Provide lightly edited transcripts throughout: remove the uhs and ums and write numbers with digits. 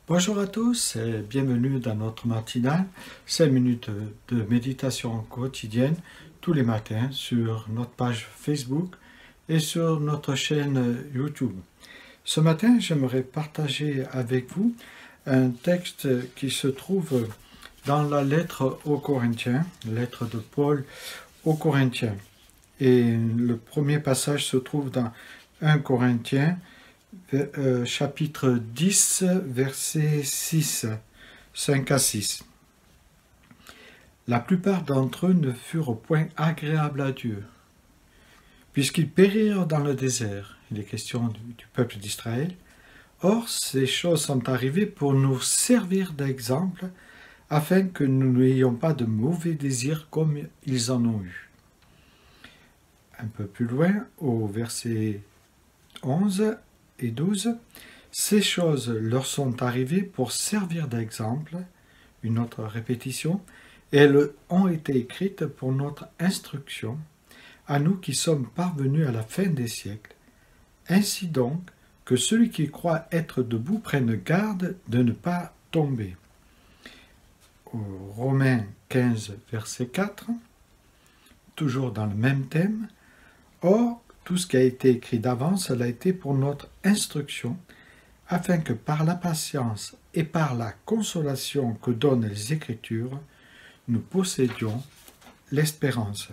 Bonjour à tous et bienvenue dans notre matinale, 5 minutes de méditation quotidienne tous les matins sur notre page Facebook et sur notre chaîne YouTube. Ce matin, j'aimerais partager avec vous un texte qui se trouve dans la lettre aux Corinthiens, lettre de Paul aux Corinthiens. Et le premier passage se trouve dans 1 Corinthiens, chapitre 10, versets 5 à 6. La plupart d'entre eux ne furent point agréables à Dieu, puisqu'ils périrent dans le désert. Il est question du peuple d'Israël. Or, ces choses sont arrivées pour nous servir d'exemple, afin que nous n'ayons pas de mauvais désirs comme ils en ont eu. Un peu plus loin, au verset 11 et 12, ces choses leur sont arrivées pour servir d'exemple, une autre répétition, et elles ont été écrites pour notre instruction, à nous qui sommes parvenus à la fin des siècles. Ainsi donc, que celui qui croit être debout prenne garde de ne pas tomber. Romains 15, verset 4, toujours dans le même thème. Or, tout ce qui a été écrit d'avance, cela a été pour notre instruction, afin que par la patience et par la consolation que donnent les Écritures, nous possédions l'espérance.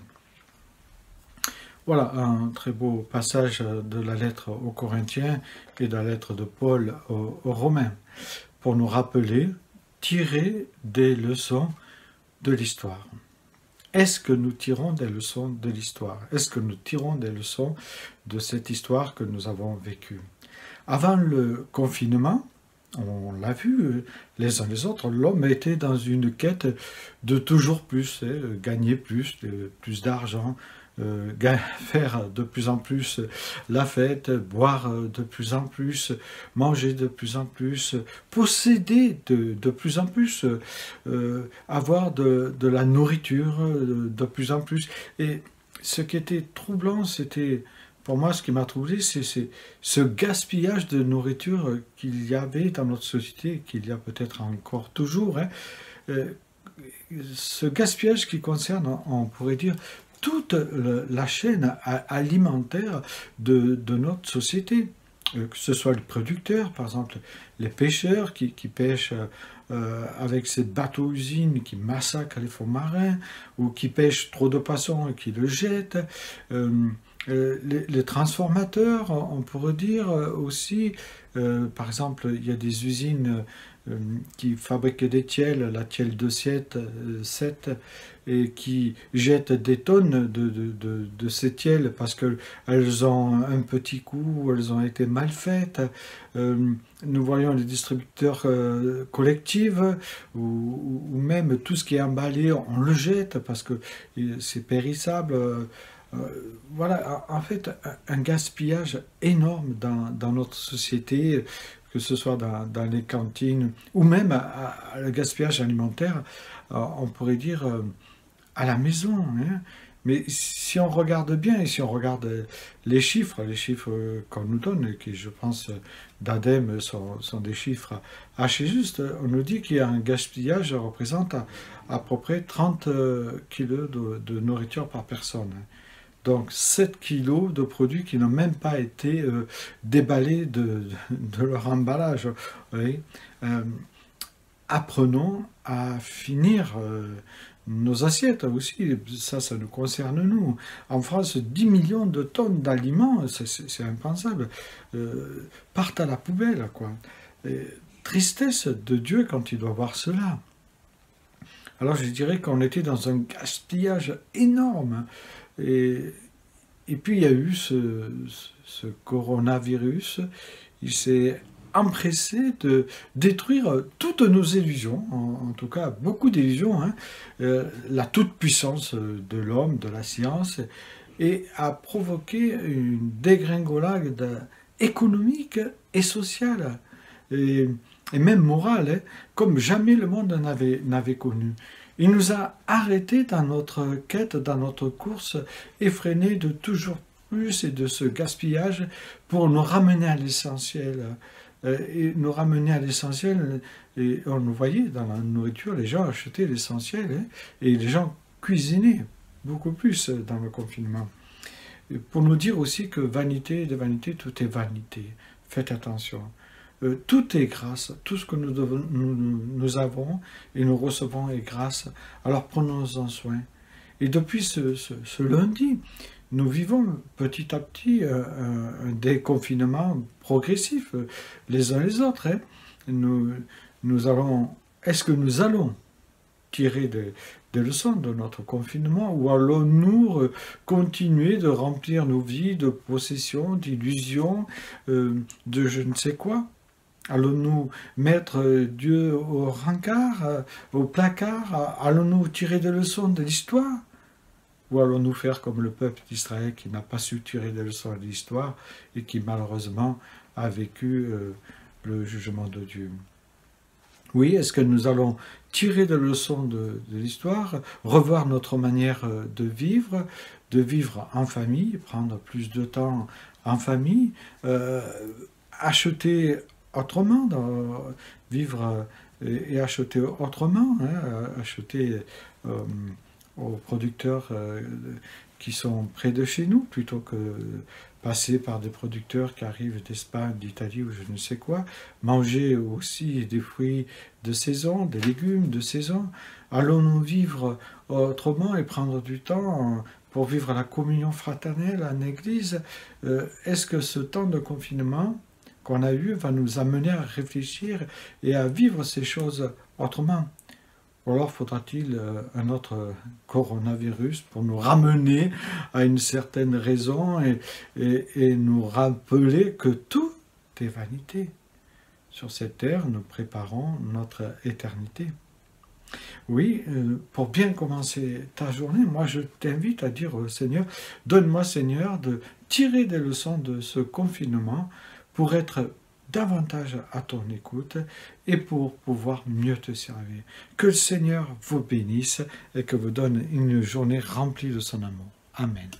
Voilà un très beau passage de la lettre aux Corinthiens et de la lettre de Paul aux Romains, pour nous rappeler, tirer des leçons de l'histoire. Est-ce que nous tirons des leçons de l'histoire? Est-ce que nous tirons des leçons de cette histoire que nous avons vécue? Avant le confinement, on l'a vu les uns les autres, l'homme était dans une quête de toujours plus, gagner plus d'argent, faire de plus en plus la fête, boire de plus en plus, manger de plus en plus, posséder de plus en plus, avoir de la nourriture de plus en plus. Et ce qui était troublant, c'était, pour moi, ce qui m'a troublé, c'est ce gaspillage de nourriture qu'il y avait dans notre société, qu'il y a peut-être encore toujours, ce gaspillage qui concerne, on pourrait dire, toute la chaîne alimentaire de notre société, que ce soit le producteur, par exemple les pêcheurs qui pêchent avec ces bateaux-usines qui massacrent les fonds marins, ou qui pêchent trop de poissons et qui le jettent, les transformateurs, on pourrait dire aussi, par exemple, il y a des usines qui fabriquent des tiels, la tielle de 7, et qui jettent des tonnes de ces tiels parce qu'elles ont un petit coup, elles ont été mal faites. Nous voyons les distributeurs collectifs, ou même tout ce qui est emballé, on le jette parce que c'est périssable. Voilà, en fait, un gaspillage énorme dans notre société, que ce soit dans les cantines, ou même le gaspillage alimentaire, on pourrait dire à la maison. Mais si on regarde bien, et si on regarde les chiffres qu'on nous donne, qui, je pense, d'ADEME sont des chiffres assez justes, on nous dit qu'il y a un gaspillage représente à peu près 30 kilos de nourriture par personne. Donc 7 kilos de produits qui n'ont même pas été déballés de leur emballage. Oui. Apprenons à finir nos assiettes aussi, ça nous concerne nous. En France, 10 millions de tonnes d'aliments, c'est impensable, partent à la poubelle, quoi. Et tristesse de Dieu quand il doit voir cela. Alors je dirais qu'on était dans un gaspillage énorme. Et puis il y a eu ce coronavirus, il s'est empressé de détruire toutes nos illusions, en tout cas beaucoup d'illusions, la toute-puissance de l'homme, de la science, et a provoqué une dégringolade économique et sociale, et même morale, comme jamais le monde n'avait connu. Il nous a arrêtés dans notre quête, dans notre course effrénée de toujours plus et de ce gaspillage pour nous ramener à l'essentiel, et nous ramener à l'essentiel. Et on nous voyait dans la nourriture, les gens achetaient l'essentiel, hein, et les gens cuisinaient beaucoup plus dans le confinement. Et pour nous dire aussi que vanité de vanité, tout est vanité. Faites attention. Tout est grâce, tout ce que nous avons et nous recevons est grâce. Alors prenons-en soin. Et depuis ce lundi, nous vivons petit à petit un déconfinement progressif, les uns les autres. Hein. Est-ce que nous allons tirer des leçons de notre confinement ou allons-nous continuer de remplir nos vies de possessions, d'illusions, de je ne sais quoi? Allons-nous mettre Dieu au rencard, au placard? Allons-nous tirer des leçons de l'histoire? Ou allons-nous faire comme le peuple d'Israël qui n'a pas su tirer des leçons de l'histoire et qui malheureusement a vécu le jugement de Dieu? Oui, est-ce que nous allons tirer des leçons de l'histoire, revoir notre manière de vivre en famille, prendre plus de temps en famille, acheter autrement, vivre et acheter autrement, hein, acheter aux producteurs qui sont près de chez nous, plutôt que passer par des producteurs qui arrivent d'Espagne, d'Italie ou je ne sais quoi, manger aussi des fruits de saison, des légumes de saison. Allons-nous vivre autrement et prendre du temps pour vivre la communion fraternelle en Église? Est-ce que ce temps de confinement qu'on a eu va nous amener à réfléchir et à vivre ces choses autrement? Ou alors faudra-t-il un autre coronavirus pour nous ramener à une certaine raison et nous rappeler que tout est vanité. Sur cette terre, nous préparons notre éternité. Oui, pour bien commencer ta journée, moi je t'invite à dire au Seigneur, donne-moi Seigneur de tirer des leçons de ce confinement pour être davantage à ton écoute et pour pouvoir mieux te servir. Que le Seigneur vous bénisse et que vous donne une journée remplie de son amour. Amen.